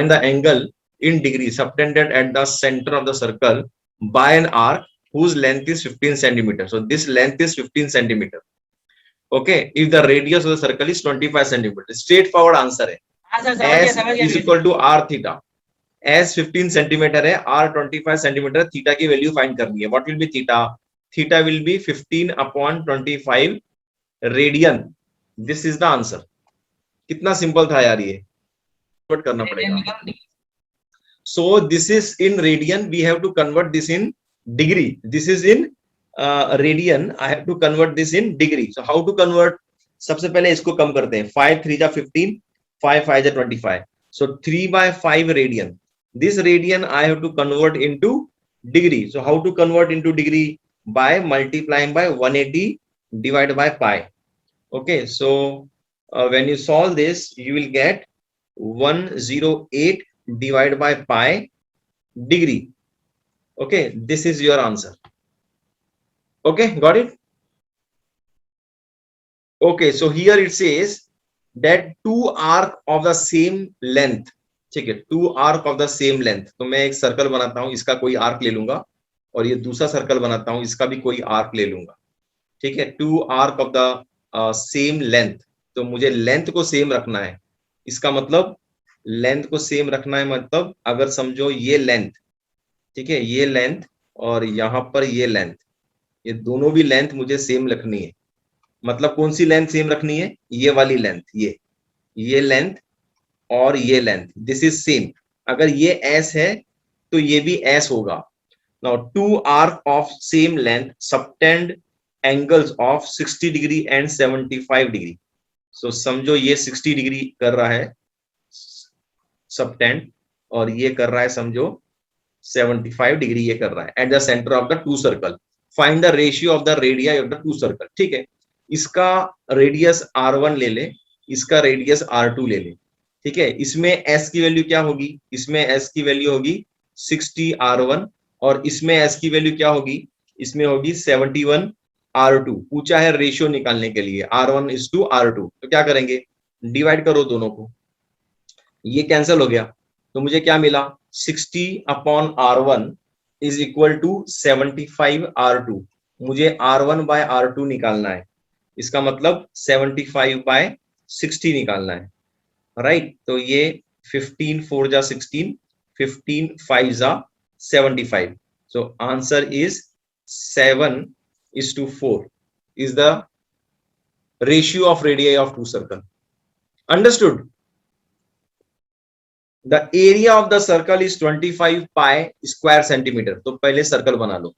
find the angle in degree subtended at the center of the circle by an arc whose length is 15 centimeter. So this length is 15 centimeter. Okay, if the radius of the circle is 25 centimeter. Straightforward answer है. S is equal to r theta. S 15 centimeter है, r 25 centimeter. Theta की value find करनी है. What will be theta? Theta will be 15 upon 25 radian. This is the answer. कितना simple था यार, ये convert करना पड़ेगा. So this is in radian, we have to convert this in degree. This is in radian, I have to convert this in degree. So how to convert? सबसे पहले इसको कम करते हैं. 5 3 जा 15, 5 5 जा 25. So 3/5 radian. This radian I have to convert into degree. So how to convert into degree? By multiplying by 180 divided by pi. Okay, so when you solve this, you will get 108 divided by pi degree. Okay, this is your answer. Okay, got it? Okay, so here it says that two arc of the same length. ठीक है, two arc of the same length. तो मैं एक circle बनाता हूं, इसका कोई arc ले लूंगा, और ये दूसरा सर्कल बनाता हूं, इसका भी कोई आर्क ले लूंगा. ठीक है, to arc of the same length. तो मुझे लेंथ को सेम रखना है. इसका मतलब लेंथ को सेम रखना है, मतलब अगर समझो ये लेंथ, ठीक है, ये लेंथ और यहाँ पर ये लेंथ, ये दोनों भी लेंथ मुझे सेम रखनी है. मतलब कौन सी लेंथ सेम रखनी है? ये वाली लेंथ, ये लेंथ और ये लेंथ, दिस इज सेम. अगर ये S है तो ये भी S होगा. Now two arc of same length subtend angles of 60 degree and 75 degree. So समझो ये 60 डिग्री कर रहा है सबटेंड, और ये कर रहा है समझो 75 डिग्री ये कर रहा है at the centre of the two circle. Find the ratio of the radii of the two circle. ठीक है, इसका रेडियस r1 ले ले, इसका रेडियस r2 ले ले. ठीक है, इसमें s की वैल्यू क्या होगी? इसमें s की वैल्यू होगी 60 r1, और इसमें s की वैल्यू क्या होगी? इसमें होगी 71 R2. पूछा है रेशियो निकालने के लिए, R1 is to R2. तो क्या करेंगे? डिवाइड करो दोनों को. ये कैंसिल हो गया, तो मुझे क्या मिला? 60 upon R1 is equal to 75 R2. मुझे R1 बाय R2 निकालना है. इसका मतलब 75 बाय 60 निकालना है. राइट, तो ये 15 4 जा 16, 15 5 जा 75. So answer is 7:4 is the ratio of radii of two circle. Understood? The area of the circle is 25 pi square centimeter. तो पहले सर्कल बना लो.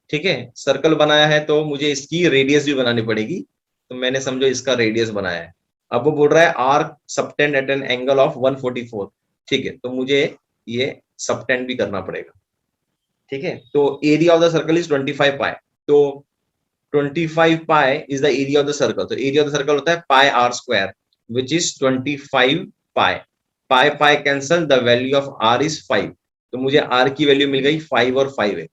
ठीक है, सर्कल बनाया है तो मुझे इसकी रेडियस भी बनानी पड़ेगी. तो मैंने समझो इसका रेडियस बनाया है. अब वो बोल रहा है arc subtend at an angle of 144. ठीक है, तो मुझे ये सबटेंड भी करना पड़ेगा. ठीक है, तो area of the circle is 25 pi. तो 25 pi is the area of the circle. तो एरिया ऑफ द सर्कल होता है pi r square, which is 25 पाई. Pi pi cancel, the value of r is 5. तो मुझे आर की value मिल गई 5 और 5 है.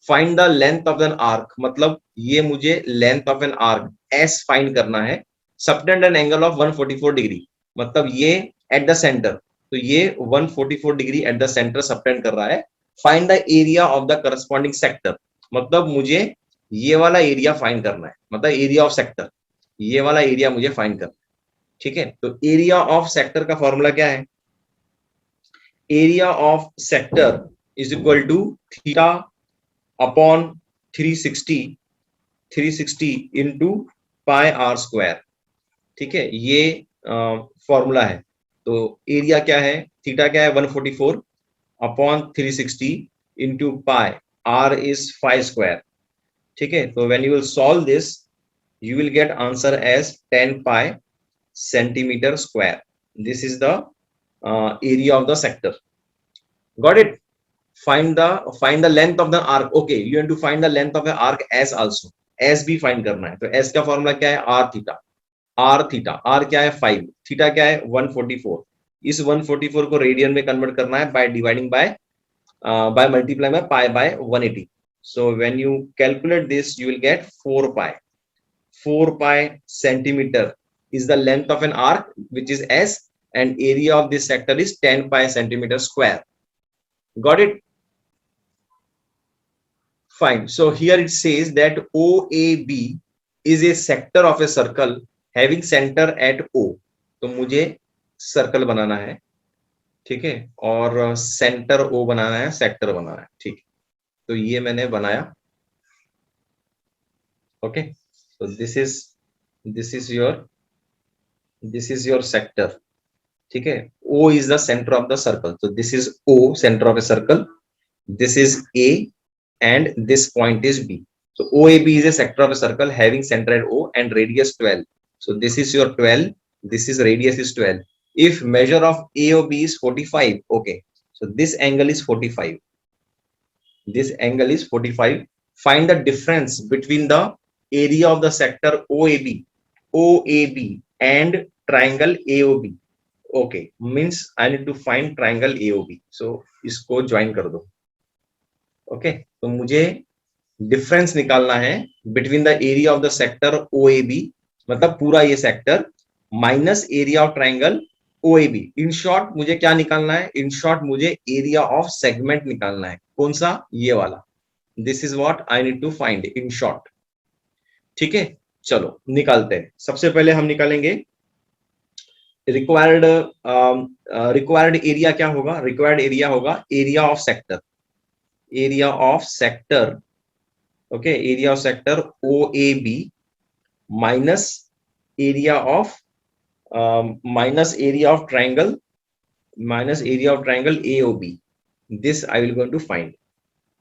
Find the length of an arc, मतलब ये मुझे length of an arc S find करना है. Subtend N angle of 144 degree, मतलब ये एट द सेंटर. तो ये 144 degree at the centre subtend कर रहा है. Find the area of the corresponding sector, मतलब मुझे ये वाला एरिया फाइंड करना है, मतलब एरिया ऑफ सेक्टर, ये वाला एरिया मुझे फाइंड करना है. ठीक है, तो एरिया ऑफ सेक्टर का फॉर्मूला क्या है? Area of sector is equal to theta upon 360 into pi r square. ठीक है, ये फॉर्मूला है. तो एरिया क्या है? थीटा क्या है? 144 upon 360 into pi, r is 5 square. ठीक है, तो when you will solve this you will get answer as 10 pi centimeter square. This is the area of the sector. Got it? Find the length of the arc. Okay, you have to find the length of the arc S also. S भी find करना है. तो S का formula क्या है? R theta. R theta, R क्या है? 5. Theta क्या है? 144. इस 144 को रेडियन में कन्वर्ट करना है by dividing by multiplying by pi by 180. So when you calculate this, you will get 4 pi. 4 pi centimeter is the length of an arc, which is S, and area of this sector is 10 pi centimeter square. Got it? Fine. So here it says that OAB is a sector of a circle having center at O. तो मुझे circle बनाना है, ठीक है, और centre O बनाना है, sector बनाना है, ठीक है। तो ये मैंने बनाया। Okay, so this is your sector, ठीक है। O is the center of the circle, so this is O, center of a circle, this is A, and this point is B. So OAB is a sector of a circle having center at O and radius 12. So this is your 12, this is radius is 12. If measure of AOB is 45, okay, so this angle is 45. This angle is 45. Find the difference between the area of the sector OAB and triangle AOB. Okay, means I need to find triangle AOB. So इसको join कर दो। Okay, तो मुझे difference निकालना है between the area of the sector OAB, मतलब पूरा ये सेक्टर, minus area of triangle OAB। In short मुझे क्या निकालना है? इन शॉर्ट मुझे एरिया ऑफ सेगमेंट निकालना है। कौन सा? ये वाला। This is what I need to find in short. ठीक है, चलो निकालते हैं। सबसे पहले हम निकालेंगे रिक्वायर्ड एरिया। क्या होगा? रिक्वायर्ड एरिया होगा area of sector, area of sector, okay, area of sector OAB minus area of triangle AOB. This I will going to find.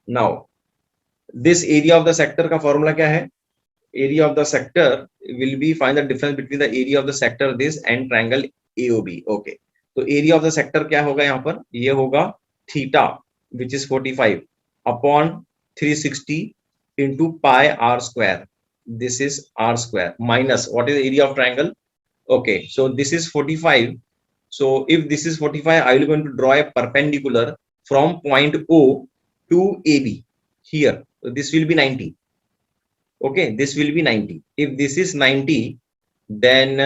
Now this area of the sector का formula क्या है? area of the sector will be find the difference between the area of the sector this and triangle AOB. okay, तो area of the sector क्या होगा? यहाँ पर ये होगा theta which is 45 upon 360 into pi r square. This is r square minus what is the area of triangle? Okay, so this is 45. So if this is 45, I will going to draw a perpendicular from point O to AB here. So this will be 90. Okay, this will be 90. If this is 90, then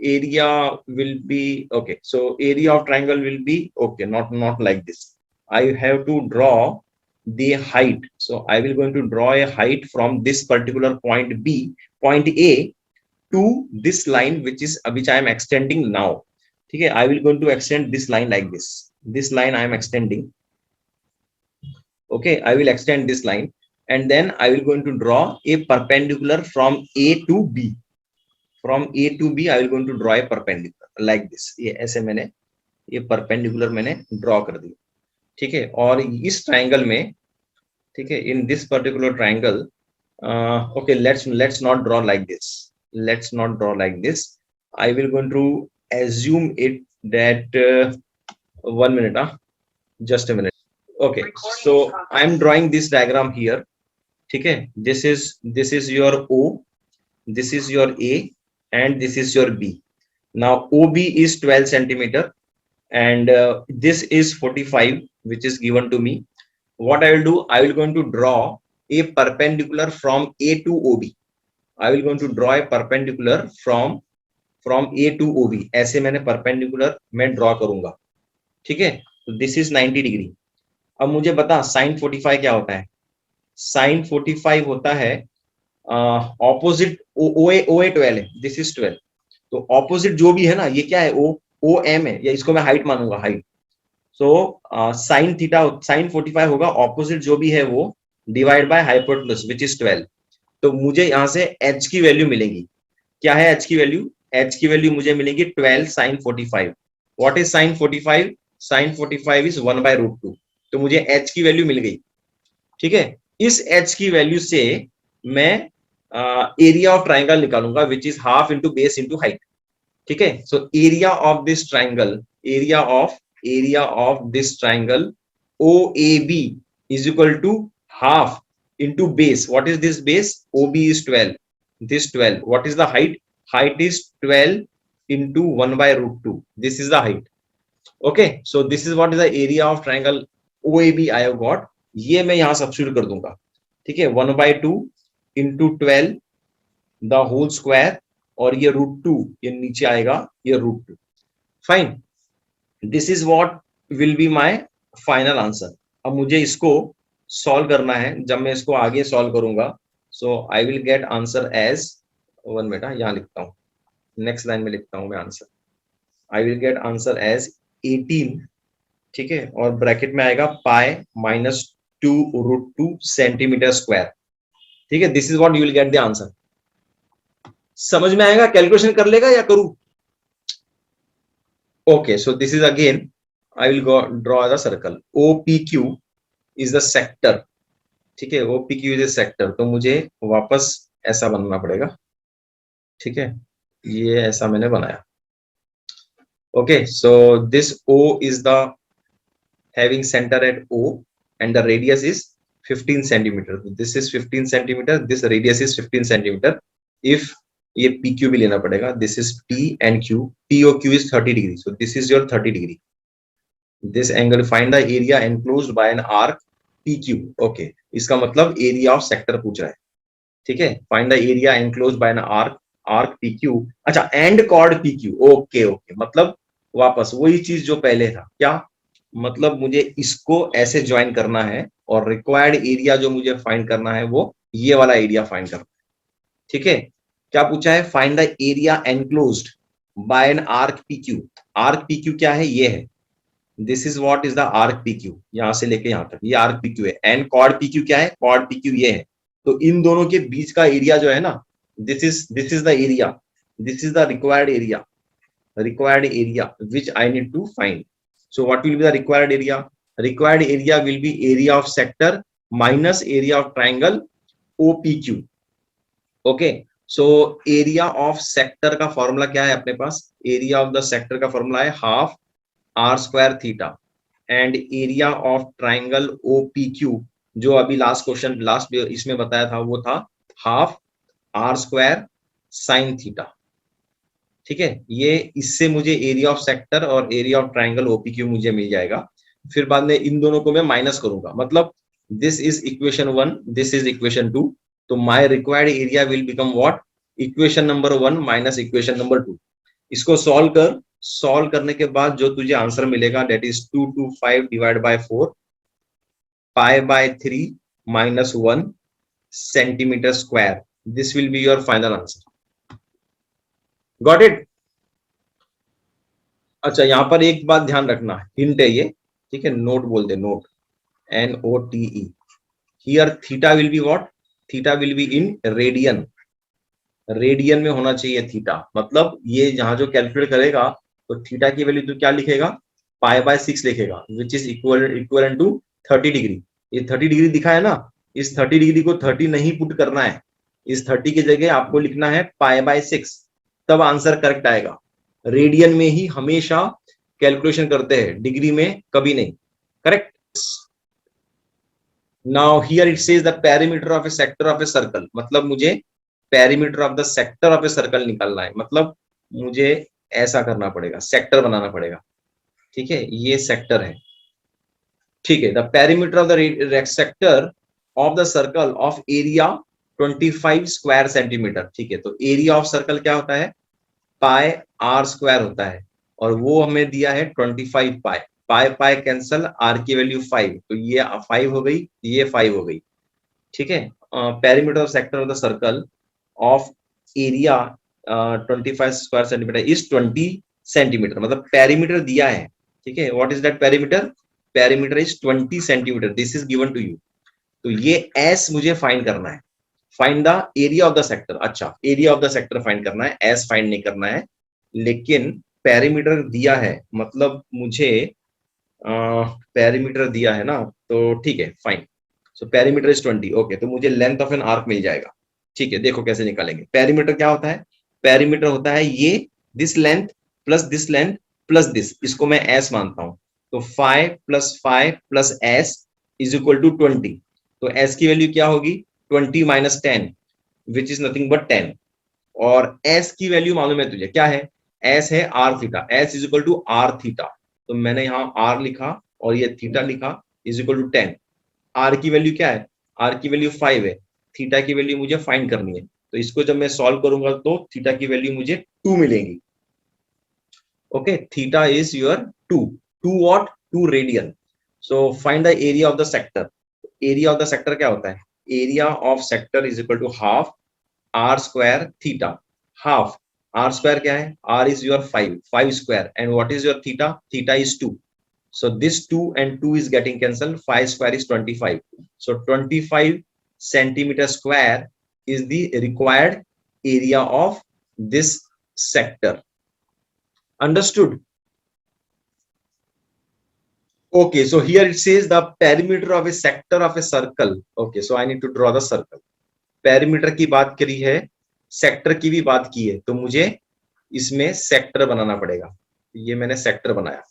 area will be okay. So area of triangle will be okay, not like this. I have to draw the height. So I will going to draw a height from this particular point A to this line which I am extending now. Okay, I will going to extend this line like this. This line I am extending. Okay, I will extend this line and then I will going to draw a perpendicular from A to B. From A to B I will going to draw a perpendicular like this. ये ऐसे मैंने ये perpendicular मैंने draw कर दिया। ठीक है, और इस ट्राइंगल में, ठीक है, in this particular triangle, okay, let's not draw like this. Let's not draw like this. I will going to assume it that 1 minute, just a minute. Okay, so I am drawing this diagram here. ठीक है, this is your O, this is your A, and this is your B. Now OB is 12 centimeter and this is 45 which is given to me. What I will do, I will going to draw a perpendicular from A to OB. I will going to draw a perpendicular from A to OB. ऐसे मैंने perpendicular मैं draw करूंगा। ठीक है, तो this is 90 degree. अब मुझे बता sin 45 क्या होता है? sin 45 होता है ऑपोजिट OA 12 है, this is 12। तो ऑपोजिट जो भी है ना, ये क्या है? OM है, या इसको मैं हाइट मानूंगा, हाइट। सो साइन 45 होगा ऑपोजिट जो भी है वो divide by hypotenuse which is 12। तो मुझे यहाँ से h की वैल्यू मिलेगी। क्या है h की वैल्यू? h की वैल्यू मुझे मिलेगी 12 sin 45। What is sin 45? sin 45 is 1/√2। तो मुझे h की वैल्यू मिल गई। ठीक है, इस h की वैल्यू से मैं एरिया ऑफ ट्राइंगल निकालूंगा which is half into base into height. ठीक है, सो area of this triangle, area of this triangle OAB is equal to half into base. What is this base? OB is 12, this 12. What is the height? Height is 12 into 1/√2. This is the height. Okay, so this is what is the area of triangle OAB I have got. ये मैं यहाँ substitute कर दूंगा। ठीक है, 1/2 into 12 the whole square, और ये √2 ये नीचे आएगा, ये √2। Fine, this is what will be my final answer. अब मुझे इसको सॉल्व करना है। जब मैं इसको आगे सॉल्व करूंगा, so I will get answer as, one minute, यहाँ लिखता हूँ, नेक्स्ट लाइन में लिखता हूँ मैं answer. I will get answer as 18, ठीक है, और ब्रैकेट में आएगा पाई माइनस 2√2 सेंटीमीटर स्क्वायर, ठीक है। This is what you will get the answer. समझ में आएगा? कैलकुलेशन कर लेगा या करूं? Okay, so this is again, I will go draw the circle. OPQ is the sector, ठीक है, OPQ इज ए सेक्टर। तो मुझे वापस ऐसा बनना पड़ेगा, ठीक है, ये ऐसा मैंने बनाया। Okay, so this O is the having center at O and the radius is 15 centimeter. This is 15 centimeter, this radius is 15 centimeter. If ये PQ भी लेना पड़ेगा, this is P and Q, POQ is 30 degree, so this is your 30 degree. This angle, find the area enclosed by an arc PQ. Okay, इसका मतलब area of sector पूछ रहा है, ठीक है। Find the area enclosed bye an arc PQ। अच्छा, and chord PQ, okay okay, मतलब वापस वही चीज जो पहले था। क्या मतलब? मुझे इसको ऐसे ज्वाइन करना है और रिक्वायर्ड एरिया जो मुझे फाइंड करना है वो ये वाला एरिया फाइंड करना है, ठीक है। क्या पूछा है? Find the area enclosed bye an arc PQ। Arc PQ क्या है? ये है, this is what is the arc PQ, यहां से लेके यहां तक ये आर्क PQ है। एंड कॉर्ड PQ क्या है? कॉर्ड PQ ये है। तो इन दोनों के बीच का एरिया जो है ना, this is the area, this is the required area which I need to find. So what will be the required area? Required area will be area of sector minus area of triangle OPQ। Okay, so area of sector का formula क्या है अपने पास? Area of the sector का formula है half R² थीटा, and area of triangle OPQ जो अभी लास्ट क्वेश्चन लास्ट इसमें बताया था वो था हाफ R² साइन थीटा, ठीक है। ये इससे मुझे एरिया ऑफ सेक्टर और एरिया ऑफ ट्राइंगल OPQ मुझे मिल जाएगा। फिर बाद में इन दोनों को मैं माइनस करूंगा, मतलब this is equation 1, this is equation 2। तो my required area will become what? Equation number 1 minus equation number 2। इसको सॉल्व कर, सॉल्व करने के बाद जो तुझे आंसर मिलेगा that is 225 divide by 4 pi by 3 minus 1 centimetre square. This will be your final answer. Got it? अच्छा, यहां पर एक बात ध्यान रखना, हिंट है ये, ठीक है, नोट बोल दे, note, NOTE। Here theta will be what? Theta will be in radian, radian में होना चाहिए थीटा। मतलब ये जहां जो कैलकुलेट करेगा तो थीटा की वैल्यू तो क्या लिखेगा? पाई बाय 6 लिखेगा, which is equal to 30 degree. ये 30 डिग्री दिखा है ना, इस 30 डिग्री को 30 नहीं पुट करना है, इस 30 की जगह आपको लिखना है पाई बाय 6, तब आंसर करेक्ट आएगा। रेडियन में ही हमेशा कैलकुलेशन करते हैं, डिग्री में कभी नहीं। Correct? Now here it says the perimeter of A sector of a circle, मतलब मुझे perimeter of the sector of a circle निकालना है, मतलब मुझे ऐसा करना पड़ेगा, सेक्टर बनाना पड़ेगा, ठीक है, ये सेक्टर है, ठीक है। The perimeter of the sector of the circle of area 25 square centimetre, ठीक है। तो एरिया ऑफ सर्कल क्या होता है? पाई R² होता है, और वो हमें दिया है 25 पाई। पाई पाई कैंसल, R की वैल्यू 5, तो ये 5 हो गई, ये 5 हो गई, ठीक है। Perimeter of sector of the circle of area 25 square centimetre is 20 centimetre, मतलब पेरीमीटर दिया है, ठीक है। What is that perimeter? Perimeter is 20 centimetre, this is given to you. तो ये एस मुझे फाइंड करना है, find the area of the sector. अच्छा, area of the sector find करना है, एस फाइंड नहीं करना है, लेकिन पेरीमीटर दिया है, मतलब मुझे पेरीमीटर दिया है ना, तो ठीक है, fine. So perimeter is 20, okay. तो मुझे लेंथ ऑफ एन आर्क मिल जाएगा, ठीक है। देखो कैसे निकालेंगे। पेरीमीटर क्या होता है? पेरीमीटर होता है ये, दिस लेंथ प्लस दिस, इसको मैं एस मानता हूं। तो 5 + 5 + s इज इक्वल टू 20। तो s की वैल्यू क्या होगी? 20 - 10 विच इज नथिंग बट 10। और s की वैल्यू मालूम है तुझे क्या है? s है r theta, s is equal to r theta. तो मैंने यहाँ r लिखा और ये थीटा लिखा, इज इक्वल टू 10। r की वैल्यू क्या है? r की वैल्यू 5 है, थीटा की वैल्यू मुझे फाइंड करनी है। तो इसको जब मैं सॉल्व करूंगा तो थीटा की वैल्यू मुझे 2 मिलेगी। Okay, theta is your 2 what, 2 radian. So find the area of the sector. Area of the sector क्या होता है? Area of sector is equal to half r square theta. Half r square क्या है? R is your 5 square, and what is your theta? Theta is 2. So this 2 and 2 is getting cancelled. 5 square is 25. So 25 centimeter square is the required area of this sector. Understood? Okay, so here it says the perimeter of a sector of a circle. Okay, so I need to draw the circle. Perimeter की बात करी है, sector की भी बात की है, तो मुझे इसमें सेक्टर बनाना पड़ेगा. ये मैंने सेक्टर बनाया,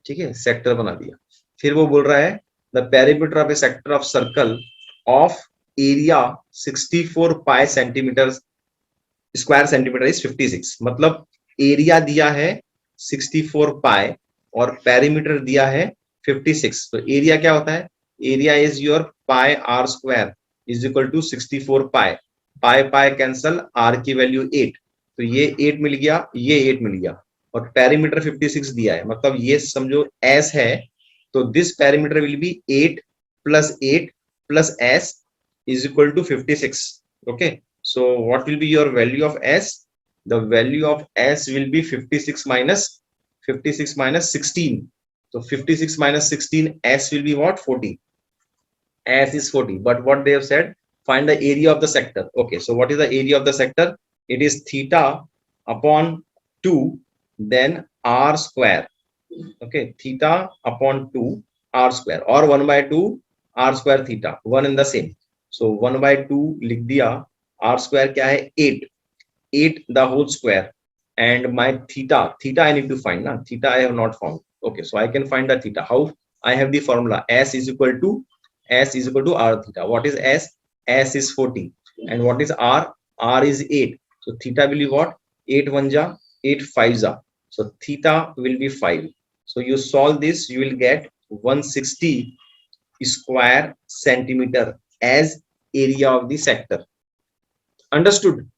ठीक है, सेक्टर बना दिया. फिर वो बोल रहा है the perimeter of A sector of circle of area 64 pi centimetre square centimetre is 56. मतलब एरिया दिया है 64 पाई और पेरीमीटर दिया है 56. तो एरिया क्या होता है? Area is your pi r square is equal to 64 pi. Pi pi cancel, r की वैल्यू 8, तो ये 8 मिल गया, ये 8 मिल गया, और पेरीमीटर 56 दिया है. मतलब ये समझो एस है, तो this perimeter will be 8 plus 8 plus s is equal to 56. Okay, so what will be your value of s? The value of s will be 56 minus 16. So 56 minus 16, s will be what? 40. S is 40. But what they have said, find the area of the sector. Okay, so what is the area of the sector? It is theta upon 2, then r square. Okay, theta upon 2 r square, or 1 by 2 r square theta, one in the same. So 1 by 2 लिख दिया, r square क्या है? 8 the whole square, and my theta I need to find. Na, theta I have not found. Okay, so I can find the theta. How? I have the formula s is equal to r theta. What is s? S is 40, and what is r? R is 8. So theta will be what? 8 1 ja, 8 5 ja. So theta will be 5. So you solve this, you will get 160 square centimeter as area of the sector. Understood?